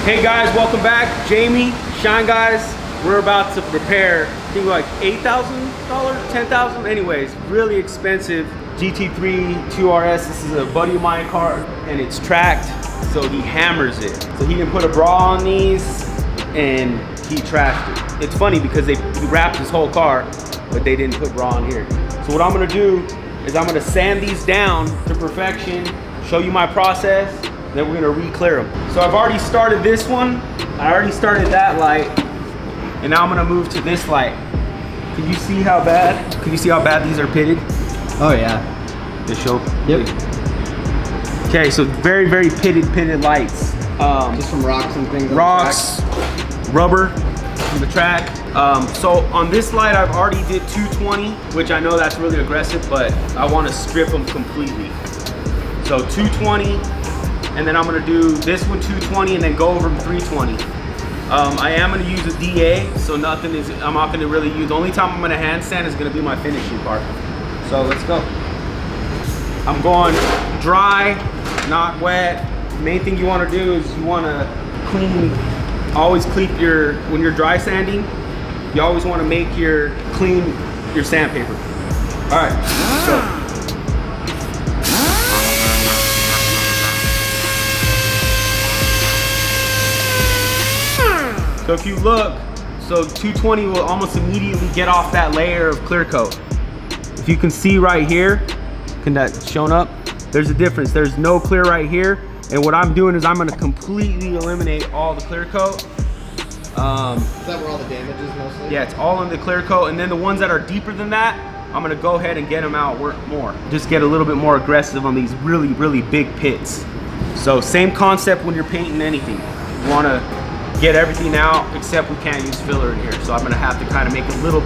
Hey guys, welcome back. Jamie, Shine Guys. We're about to prepare, I think like $8,000, $10,000, anyways, really expensive GT3 2RS. This is a buddy of mine car and it's tracked, so he hammers it. So he didn't put a bra on these and he trashed it. It's funny because he wrapped his whole car, but they didn't put bra on here. So what I'm gonna do is I'm gonna sand these down to perfection, show you my process, then we're gonna re-clear them. So I've already started this one, I already started that light, and now I'm gonna move to this light. Can you see how bad? Can you see how bad these are pitted? Oh yeah. They show. Yep. Okay, so very, very pitted lights. Just from rocks and things. Rocks, rubber from the track. So on this light, I've already did 220, which I know that's really aggressive, but I want to strip them completely. So 220, and then I'm gonna do this one 220, and then go over them 320. I am gonna use a DA, so I'm not gonna really use. The only time I'm gonna hand sand is gonna be my finishing part. So let's go. I'm going dry, not wet. The main thing you wanna do is you wanna clean, always clean when you're dry sanding, you always wanna clean your sandpaper. All right, let's go. So if you look, so 220 will almost immediately get off that layer of clear coat. If you can see right here, can that shown up? There's a difference. There's no clear right here. And what I'm doing is I'm gonna completely eliminate all the clear coat. Is that where all the damage is mostly? Yeah, it's all in the clear coat. And then the ones that are deeper than that, I'm gonna go ahead and get them out more. Just get a little bit more aggressive on these really, really big pits. So same concept when you're painting anything. You wanna get everything out, except we can't use filler in here. So I'm gonna have to kind of make a little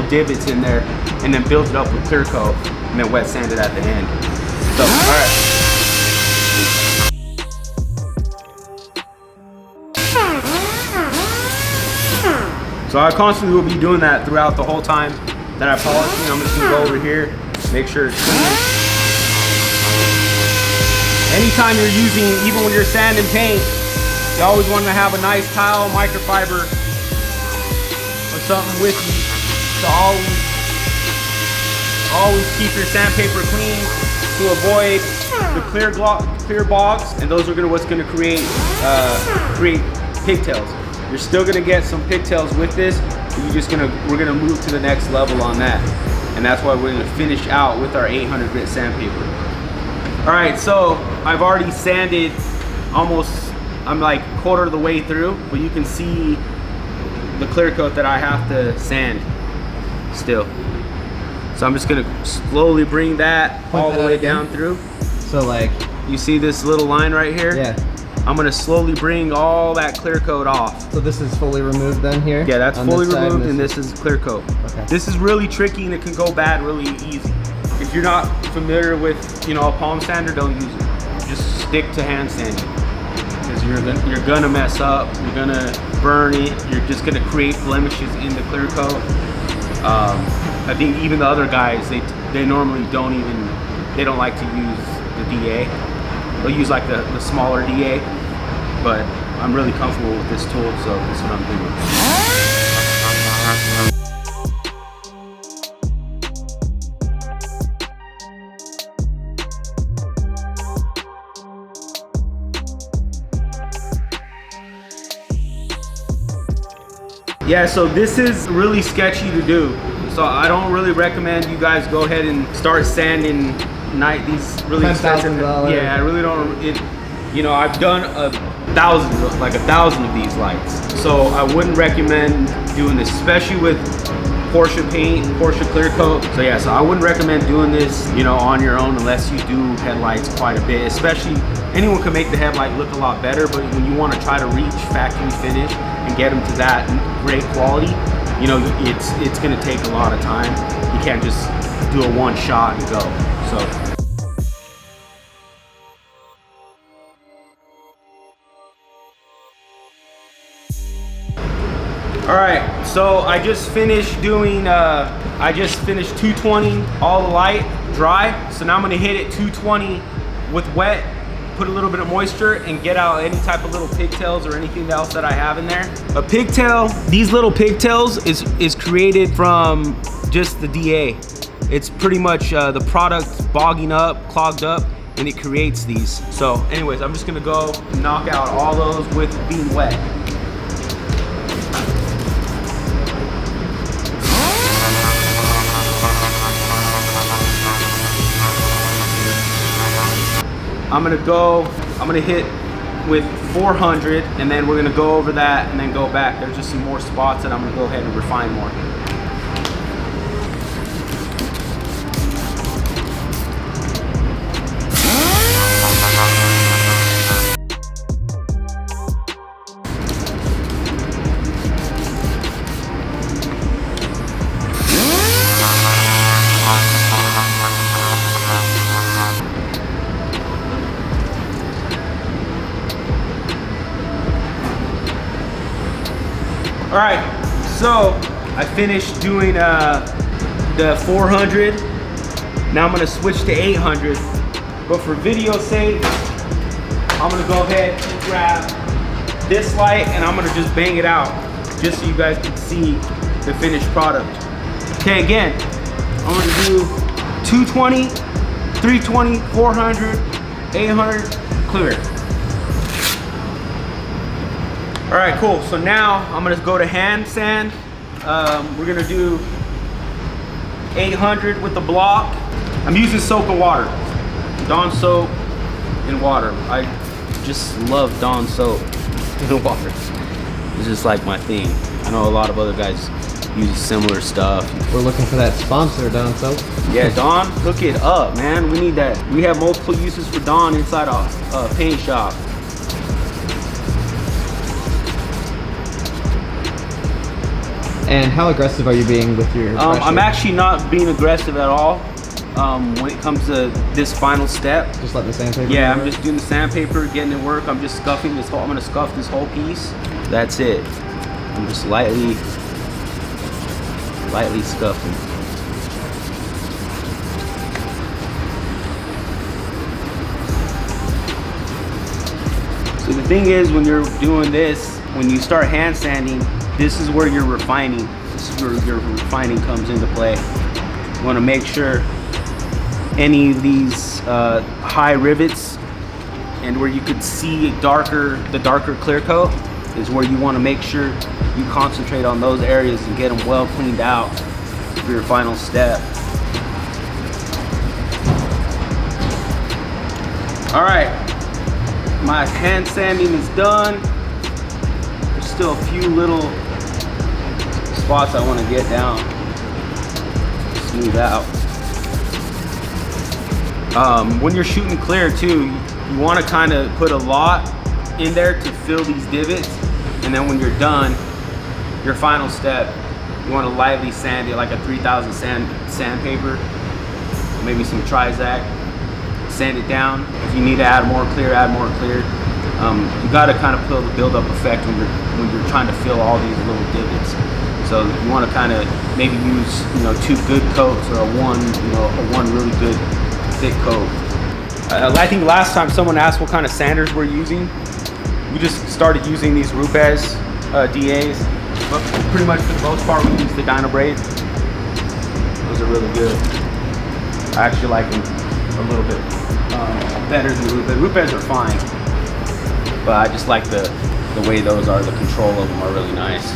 divots in there and then build it up with clear coat and then wet sand it at the end. So, all right. So I constantly will be doing that throughout the whole time that I polish. I'm just gonna go over here, make sure it's clean. Anytime you're using, even when you're sanding paint, you always want to have a nice towel, microfiber, or something with you to always keep your sandpaper clean to avoid the clear bogs, and those are what's going to create pigtails. You're still going to get some pigtails with this, but we're going to move to the next level on that, and that's why we're going to finish out with our 800 grit sandpaper. All right, so I've already sanded almost. I'm like quarter of the way through, but you can see the clear coat that I have to sand still. So I'm just gonna slowly bring that all the way down through. So like, you see this little line right here? Yeah. I'm gonna slowly bring all that clear coat off. So this is fully removed then here? Yeah, that's fully removed, and this is clear coat. Okay. This is really tricky and it can go bad really easy. If you're not familiar with, a palm sander, don't use it. Just stick to hand sanding. Because you're gonna mess up, you're gonna burn it, you're just gonna create blemishes in the clear coat. I think even the other guys, they normally don't like to use the DA. They'll use like the smaller DA, but I'm really comfortable with this tool, so this is what I'm doing. Yeah, so this is really sketchy to do. So I don't really recommend you guys go ahead and start sanding these really expensive. Yeah, I really don't. I've done a thousand of these lights. So I wouldn't recommend doing this, especially with Porsche paint, Porsche clear coat. So yeah, so I wouldn't recommend doing this, on your own unless you do headlights quite a bit. Especially, anyone can make the headlight look a lot better, but when you want to try to reach factory finish and get them to that great quality, it's going to take a lot of time. You can't just do a one shot and go. So. All right, so I just finished doing, 220 all the light, dry. So now I'm gonna hit it 220 with wet, put a little bit of moisture and get out any type of little pigtails or anything else that I have in there. A pigtail, these little pigtails is created from just the DA. It's pretty much the product bogging up, clogged up, and it creates these. So anyways, I'm just gonna go knock out all those with being wet. I'm gonna hit with 400, and then we're gonna go over that and then go back. There's just some more spots that I'm gonna go ahead and refine more. All right, so I finished doing the 400. Now I'm gonna switch to 800. But for video sake, I'm gonna go ahead and grab this light and I'm gonna just bang it out, just so you guys can see the finished product. Okay, again, I'm gonna do 220, 320, 400, 800, clear. All right, cool. So now I'm gonna go to hand sand. We're gonna do 800 with the block. I'm using soap and water. Dawn soap and water. I just love Dawn soap and water. It's just like my thing. I know a lot of other guys use similar stuff. We're looking for that sponsor, Dawn soap. Yeah, Dawn, hook it up, man. We need that. We have multiple uses for Dawn inside a paint shop. And how aggressive are you being with your brushing? I'm actually not being aggressive at all when it comes to this final step. Just let the sandpaper Yeah, work? I'm just doing the sandpaper, getting it work. I'm just scuffing this whole, I'm gonna scuff this whole piece. That's it. I'm just lightly scuffing. So the thing is, when you're doing this, when you start hand sanding, this is where you're refining. This is where your refining comes into play. You want to make sure any of these high rivets and where you could see the darker clear coat is where you want to make sure you concentrate on those areas and get them well cleaned out for your final step. All right, my hand sanding is done. There's still a few little spots I want to get down, smooth out. When you're shooting clear too, you want to kind of put a lot in there to fill these divots, and then when you're done, your final step, you want to lightly sand it, like a 3000 sandpaper, maybe some Trizac, sand it down. If you need to add more clear, add more clear. You got to kind of feel the build-up effect when you're trying to fill all these little divots. So you want to kind of maybe use 2 good coats or a one really good thick coat. I think last time someone asked what kind of sanders we're using. We just started using these Rupes DAs, but pretty much for the most part we use the Dyno Braid. Those are really good. I actually like them a little bit better than the Rupes. Rupes are fine, but I just like the way those are. The control of them are really nice.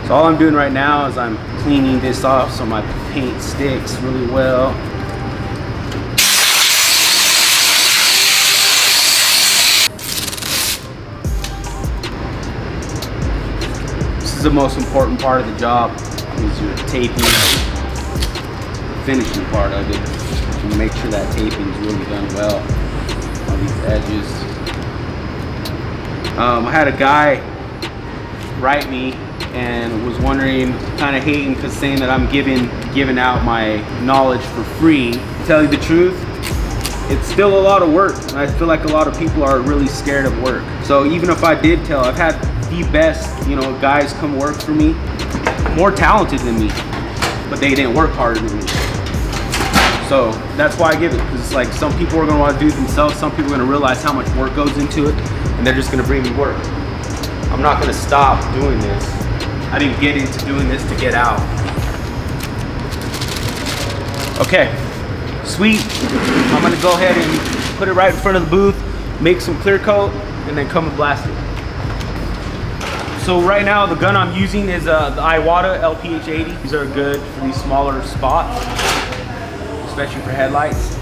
So all I'm doing right now is I'm cleaning this off so my paint sticks really well. This is the most important part of the job, is your taping, the finishing part of it. You make sure that taping is really done well on these edges. I had a guy write me and was wondering, kind of hating, because saying that I'm giving out my knowledge for free. To tell you the truth, it's still a lot of work, and I feel like a lot of people are really scared of work. So even if I did tell, I've had the best, guys come work for me, more talented than me, but they didn't work harder than me. So that's why I give it, because it's like some people are gonna want to do it themselves, some people are gonna realize how much work goes into it, and they're just gonna bring me work. I'm not gonna stop doing this. I didn't get into doing this to get out. Okay, sweet. I'm gonna go ahead and put it right in front of the booth, make some clear coat, and then come and blast it. So right now, the gun I'm using is the Iwata LPH80. These are good for these smaller spots, especially for headlights.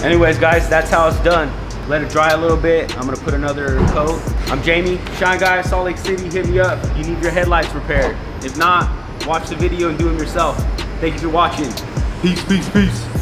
Anyways, guys, that's how it's done. Let it dry a little bit. I'm gonna put another coat. I'm Jamie, Shine Guy, Salt Lake City. Hit me up. You need your headlights repaired. If not, watch the video and do them yourself. Thank you for watching. Peace, peace, peace.